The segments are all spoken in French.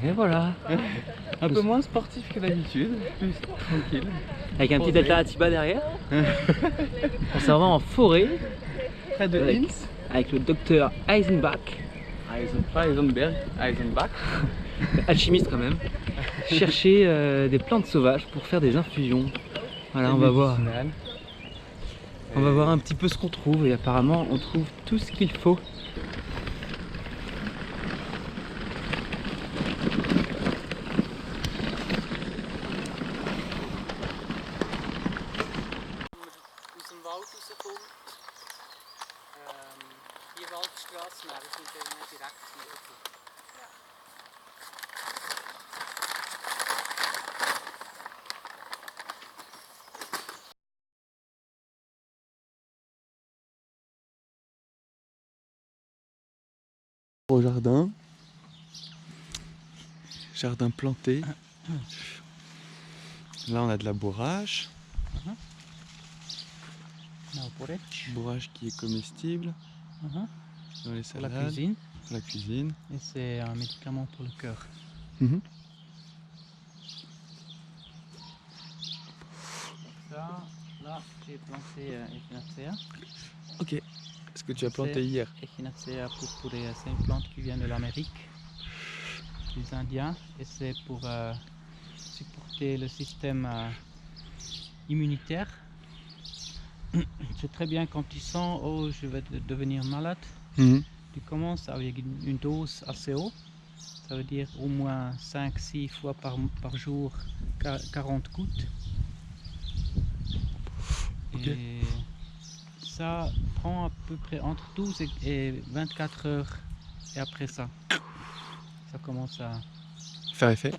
Et voilà. Un peu moins sportif que d'habitude, plus tranquille. Avec un petit Delta Atiba derrière. On s'en va en forêt. Près de Avec- Linz. Avec le docteur Eisenbach. Pas Eisenberg, Eisenbach. Alchimiste quand même. Chercher des plantes sauvages pour faire des infusions. Voilà, on va voir. On va voir un petit peu ce qu'on trouve et apparemment on trouve tout ce qu'il faut. Aus dem Wald rauskommt, die Waldstraße, nein, das sind nicht direkt hier. Au jardin. Jardin planté. Là on a de la bourrache. Bourrache qui est comestible. Dans les Pour la salades. cuisine. Pour la cuisine. Et c'est un médicament pour le cœur. Ça, là, j'ai planté Echinacea. Ok. Est-ce que tu as planté C'est hier? Echinacea purpurea, c'est une plante qui vient de l'Amérique, des Indiens, et c'est pour supporter le système immunitaire. C'est très bien quand tu sens oh je vais devenir malade, tu commences avec une dose assez haute, ça veut dire au moins 5-6 fois par jour 40 gouttes. Ok. Et ça prend à peu près entre 12 et 24 heures et après ça commence à Faire effet?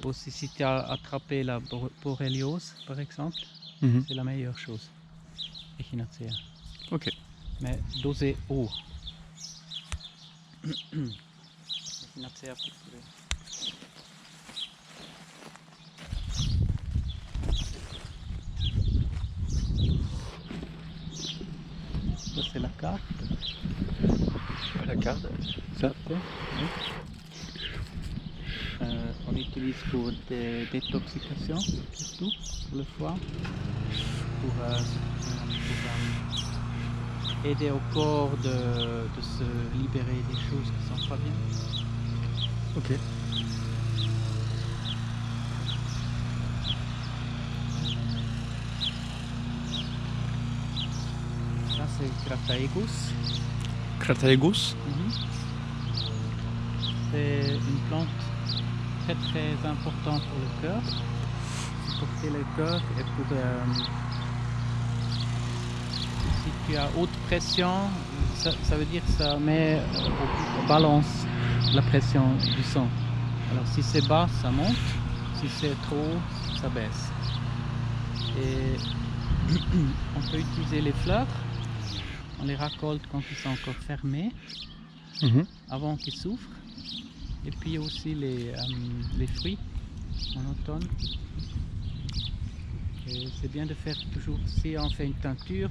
Aussi si tu as attrapé la borréliose par exemple, c'est la meilleure chose. Echinacea. Ok. Mais dosé haut. Echinacea purpurea. Ça c'est la carte. La carte. Ça. On utilise pour des détoxications, surtout pour le foie, pour aider au corps de se libérer des choses qui sont pas bien. Ok. Ça c'est Crataegus. Crataegus. C'est une plante très importante pour le cœur, supporter le cœur et pour si tu as haute pression, ça veut dire que ça met au balance la pression du sang. Alors si c'est bas, ça monte, si c'est trop haut, ça baisse. Et on peut utiliser les fleurs, on les récolte quand ils sont encore fermés, avant qu'ils s'ouvrent. Et puis aussi les fruits en automne. Et c'est bien de faire toujours, si on fait une teinture,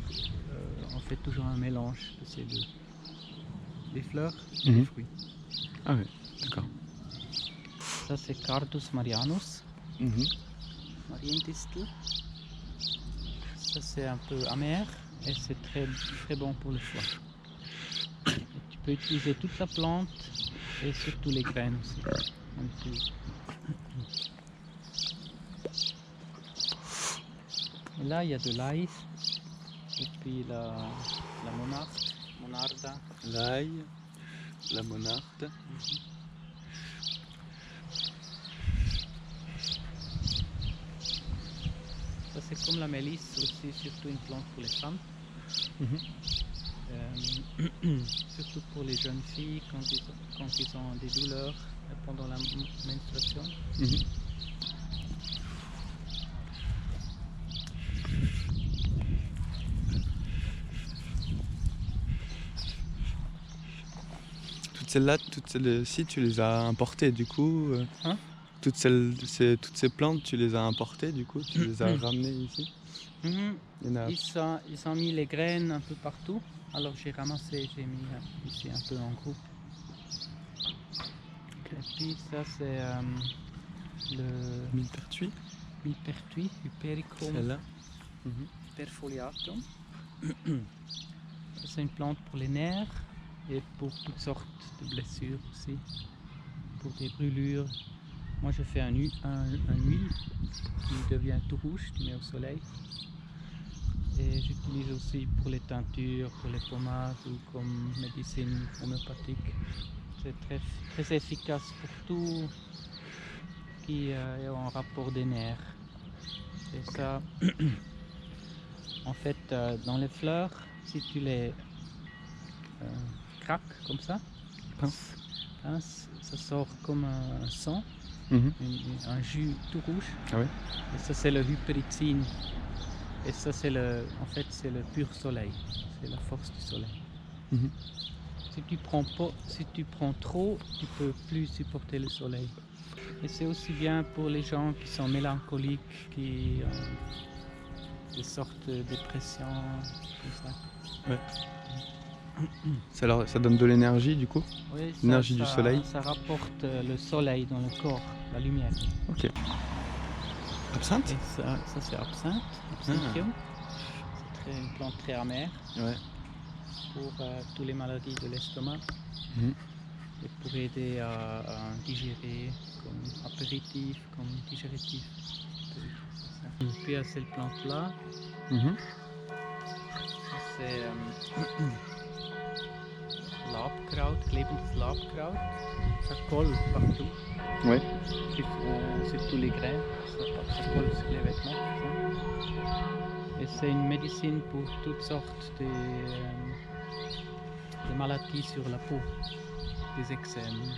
on fait toujours un mélange de ces deux. Les fleurs et les fruits. Ah oui, d'accord. Ça c'est Cardus marianus. Mariendistel. Ça c'est un peu amer et c'est très bon pour le foie. Et tu peux utiliser toute la plante et surtout les graines aussi. Et là il y a de l'ail et puis la monarda. L'ail, la monarde. Ça c'est comme la mélisse aussi, surtout une plante pour les femmes. Surtout pour les jeunes filles quand ils ont des douleurs pendant la menstruation. Toutes celles-ci, tu les as importées du coup toutes ces plantes, tu les as importées du coup, tu les as ramenées ici? Mhm. Il y en a... Ils ont mis les graines un peu partout. Alors j'ai ramassé, j'ai mis ici un peu en groupe. Et puis ça c'est le Millepertuis. millepertuis, Hypericum Celle-là. Mhm. perfoliatum. Ça, c'est une plante pour les nerfs et pour toutes sortes de blessures aussi, pour des brûlures. Moi je fais un huile qui devient tout rouge, tu mets au soleil. Et j'utilise aussi pour les teintures, pour les pommades ou comme médecine homéopathique. C'est très efficace pour tout qui est en rapport des nerfs. Et ça, en fait, dans les fleurs, si tu les craques comme ça, Pince. ça sort comme un sang, Mhm. un jus tout rouge. Ah ouais. Et ça, c'est le hypericine. Et ça, c'est en fait, c'est le pur soleil. C'est la force du soleil. Mhm. Si tu prends trop, tu peux plus supporter le soleil. Et c'est aussi bien pour les gens qui sont mélancoliques, qui ont des sortes de dépression, comme ça. Ouais. Ça donne de l'énergie du coup. Oui, L'énergie du soleil. Ça rapporte le soleil dans le corps, la lumière. Ok. Absinthe. Et ça c'est absinthe, absinthium. C'est une plante très amère. Ouais. Pour toutes les maladies de l'estomac. Mhm. Et pour aider à digérer comme apéritif, comme digératif. Et puis il y a cette plante là, Mhm. c'est Labkraut, klebendes Labkraut. Ça colle partout, Ouais. sur tous les grains, ça colle sur les vêtements. Et c'est une médecine pour toutes sortes de maladies sur la peau, des eczèmes.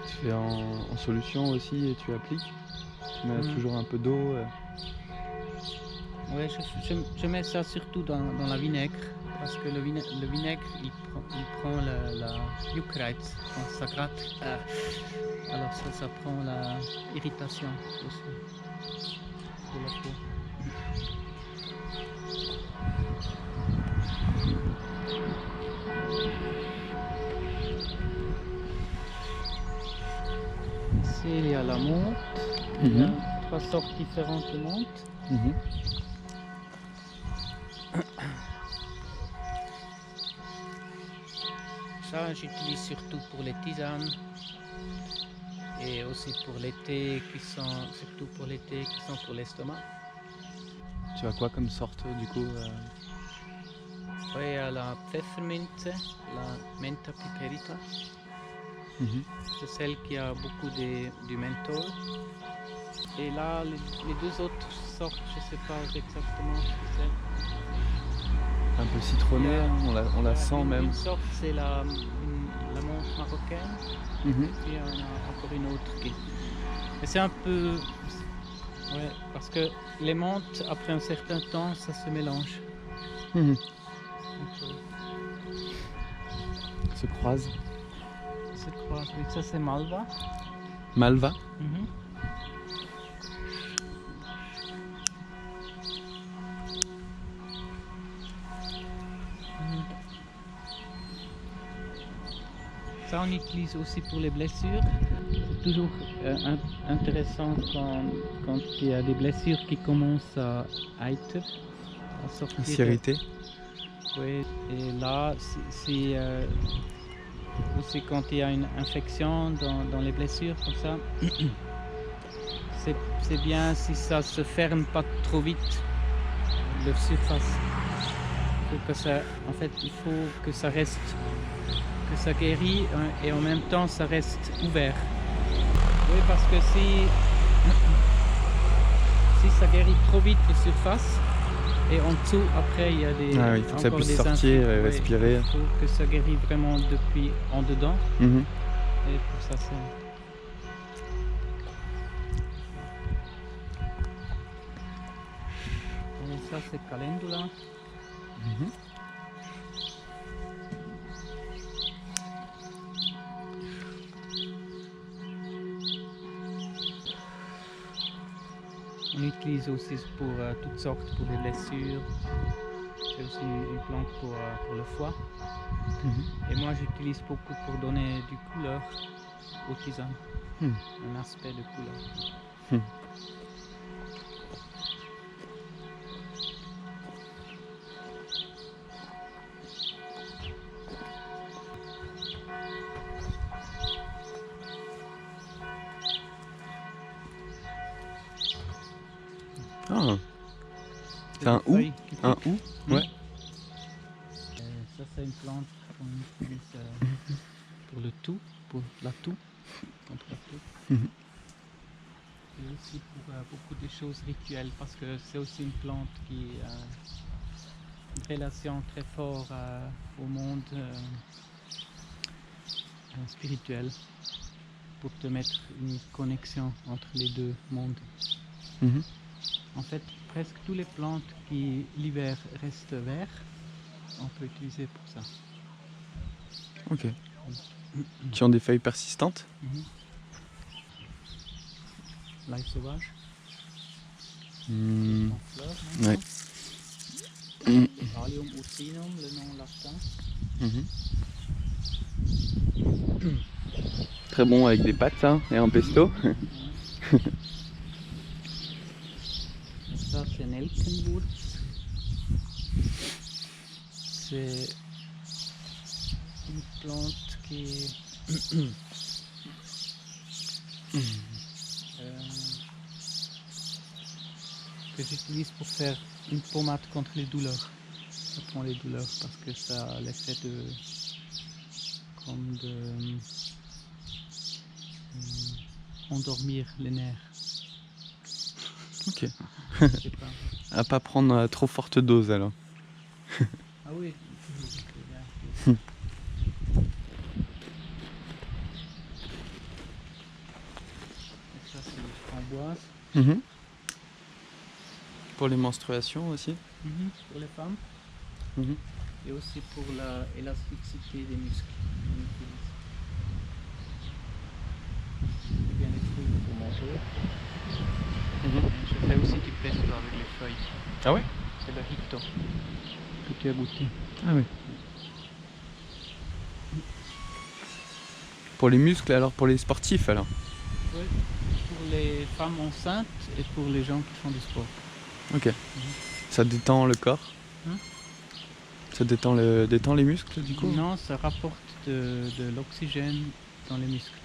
Tu fais en solution aussi et tu appliques. Tu mets Mhm. toujours un peu d'eau. Oui, je mets ça surtout dans la vinaigre, parce que le vinaigre, il prend la Juckreiz, quand ça gratte. Alors ça prend la irritation aussi de la peau. Ici, il y a la menthe. Il y a 3 sortes différentes de menthe. Mhm. Ça, j'utilise surtout pour les tisanes et aussi pour les thés surtout pour les thés qui sont pour l'estomac. Tu as quoi comme sorte du coup Oui, il y a la Pfefferminze, la Mentha piperita. Mhm. C'est celle qui a beaucoup du menthol. Et là, les 2 autres sortes, je ne sais pas exactement ce que c'est. Un peu citronné, on la sent même. Une sorte, c'est la menthe marocaine. Mhm. Et puis il y en a encore une autre qui... Mais c'est un peu... Ouais, parce que les menthes, après un certain temps, ça se mélange. Mhm. Donc, Se croise. c'est quoi? Oui, ça c'est Malva. Malva. Mhm. Ça, on utilise aussi pour les blessures. C'est toujours intéressant quand il y a des blessures qui commencent à eiter, à sortir. S'irriter. Oui, et là, aussi quand il y a une infection dans les blessures comme ça, c'est bien si ça se ferme pas trop vite, leur surface. En fait, il faut que ça reste, que ça guérit et en même temps ça reste ouvert. Oui, parce que si ça guérit trop vite les surfaces, et en dessous, après, il y a il faut que ça puisse sortir et respirer. Il faut que ça guérit vraiment depuis en dedans. Mhm. Et pour ça, c'est... Et ça, c'est calendula. Mhm. j'utilise aussi pour toutes sortes, pour les blessures. C'est aussi une plante pour le foie. Et moi, j'utilise beaucoup pour donner du couleur aux tisanes, un aspect de couleur. Ah, C'est c'est un des hou? feuilles qui Un piquent. hou? Ouais. Ça, c'est une plante qu'on utilise pour le toux, pour la toux, contre la toux. Et aussi pour beaucoup de choses rituelles, parce que c'est aussi une plante qui a une relation très forte au monde spirituel, pour te mettre une connexion entre les deux mondes. En fait, presque toutes les plantes qui l'hiver restent verts, on peut utiliser pour ça. Ok. Qui ont des feuilles persistantes? L'ail sauvage. Hmm. En fleurs, Ouais. Allium ursinum, le nom latin. Très bon avec des pâtes, ça, et un pesto. Ça, c'est Nelkenwurz. C'est une plante qui que j'utilise pour faire une pommade contre les douleurs. Ça prend les douleurs parce que ça a l'effet de endormir les nerfs. Ok. Je sais pas. À pas prendre trop forte dose alors. Ah oui, toujours, c'est bien. Et ça, c'est les framboises. Pour les menstruations aussi. Pour les femmes. Et aussi pour l'élasticité des muscles. On utilise. C'est bien les fruits pour manger. Je fais aussi du pesto avec les feuilles. Ah ouais? C'est le rito que tu as goûté. Ah oui. Pour les muscles alors, pour les sportifs alors? Oui, pour les femmes enceintes et pour les gens qui font du sport. Ok. Ça détend le corps? Ça détend les muscles du coup? Non, ça rapporte de l'oxygène dans les muscles.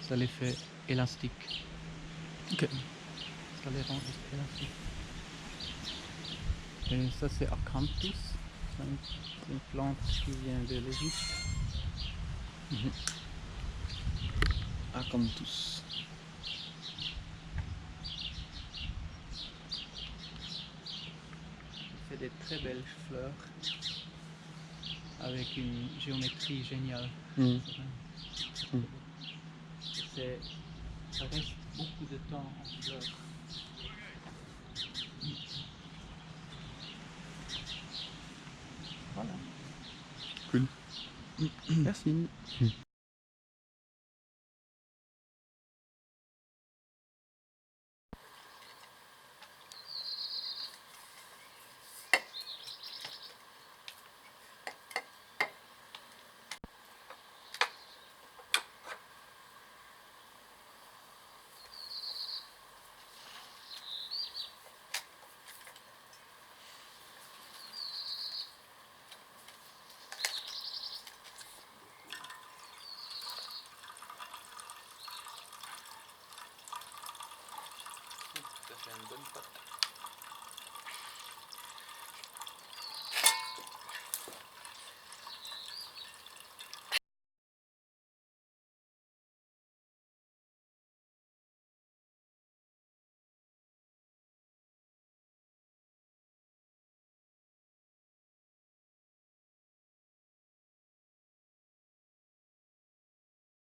Ça les fait élastiques. Ok. Ça les rend élastiques. Et ça, c'est Acanthus. C'est une plante qui vient de l'Égypte. Acanthus. Il fait des très belles fleurs avec une géométrie géniale. Ça reste beaucoup de temps en fleurs. Voilà. Cool. Merci. Ça fait une bonne pâte.